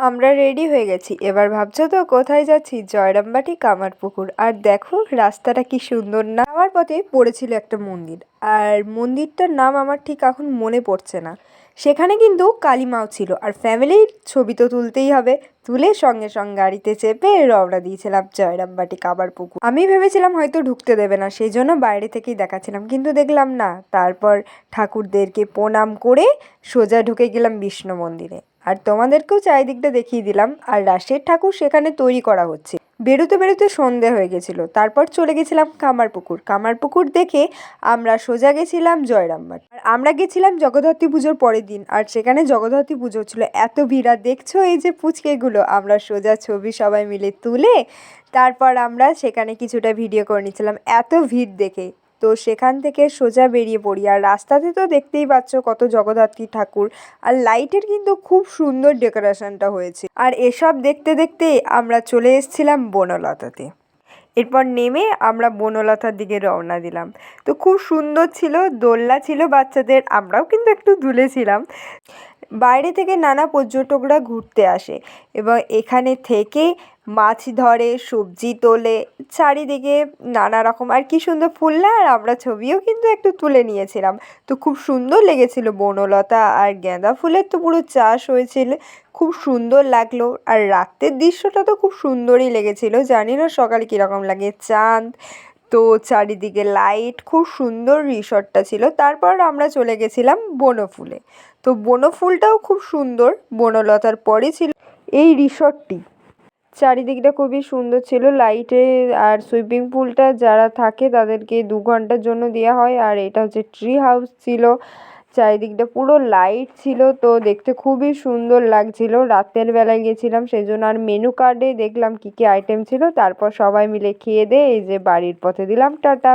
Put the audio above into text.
আমরা রেডি হয়ে গেছি। এবার ভাবছো তো কোথায় যাচ্ছি? জয়রামবাটি কামারপুকুর। আর দেখো রাস্তাটা কি সুন্দর না? যাওয়ার পথে পড়েছিল একটা মন্দির, আর মন্দিরটার নাম আমার ঠিক এখন মনে পড়ছে না। সেখানে কিন্তু কালী মাও ছিল, আর ফ্যামিলির ছবি তো তুলতেই হবে। তুলে সঙ্গে সঙ্গে গাড়িতে চেপে রওনা দিয়েছিলাম জয়রামবাটি কামারপুকুর। আমি ভেবেছিলাম হয়তো ঢুকতে দেবে না, সেই জন্য বাইরে থেকেই দেখাচ্ছিলাম, কিন্তু দেখলাম না। তারপর ঠাকুরদেরকে প্রণাম করে সোজা ঢুকে গেলাম বিষ্ণু মন্দিরে। আর তোমাদেরকেও চারিদিকটা দেখিয়ে দিলাম। আর রাসের ঠাকুর সেখানে তৈরি করা হচ্ছে। বেরোতে বেরোতে সন্ধে হয়ে গেছিলো। তারপর চলে গেছিলাম কামারপুকুর। কামারপুকুর দেখে আমরা সোজা গেছিলাম জয়রামবাটি। আর আমরা গেছিলাম জগদ্ধাত্রী পুজোর পরের দিন, আর সেখানে জগদ্ধাত্রী পুজো ছিল। এত ভিড়! আর দেখছো এই যে পুচকেগুলো, আমরা সোজা ছবি সবাই মিলে তুলে তারপর আমরা সেখানে কিছুটা ভিডিও করে নিচ্ছিলাম এত ভিড় দেখে। তো সেখান থেকে সোজা বেরিয়ে পড়ি। আর রাস্তাতে তো দেখতেই পাচ্ছ কত জগদ্ধাত্রী ঠাকুর, আর লাইটের কিন্তু খুব সুন্দর ডেকোরেশনটা হয়েছে। আর এসব দেখতে দেখতে আমরা চলে এসেছিলাম বনলতাতে। এরপর নেমে আমরা বনলতার দিকে রওনা দিলাম। তো খুব সুন্দর ছিল, দোলনা ছিল বাচ্চাদের, আমরাও কিন্তু একটু দুলেছিলাম। বাইরে থেকে নানা পর্যটকরা ঘুরতে আসে এবং এখানে থেকে মাছ ধরে, সবজি তোলে, চারিদিকে নানা রকম আর কি সুন্দর ফুল না। আর আমরা ছবিও কিন্তু একটু তুলে নিয়েছিলাম। তো খুব সুন্দর লেগেছিল। বনলতা আর গাঁদা ফুলের তো পুরো চাষ হয়েছিল, খুব সুন্দর লাগলো। আর রাতের দৃশ্যটা তো খুব সুন্দরই লেগেছিল। জানি না সকালে কীরকম লাগে, চাঁদ তো চারিদিকে লাইট, খুব সুন্দর রিসর্টটা ছিল। তারপর আমরা চলে গেছিলাম বনফুলে। তো বনফুলটাও খুব সুন্দর, বনলতার পরে ছিল এই রিসর্টটি। চারিদিকটা খুবই সুন্দর ছিল। লাইটে আর সুইমিং পুলটা যারা থাকে তাদেরকে 2 ঘন্টার জন্য দেওয়া হয়। আর এটা হচ্ছে ট্রি হাউস ছিল। চারিদিকটা পুরো লাইট ছিল, তো দেখতে খুবই সুন্দর লাগছিল। রাতের বেলায় গেছিলাম সেই জন্য। আর মেনু কার্ডে দেখলাম কী কী আইটেম ছিল। তারপর সবাই মিলে খেয়ে দিয়ে এই যে বাড়ির পথে দিলাম টাটা।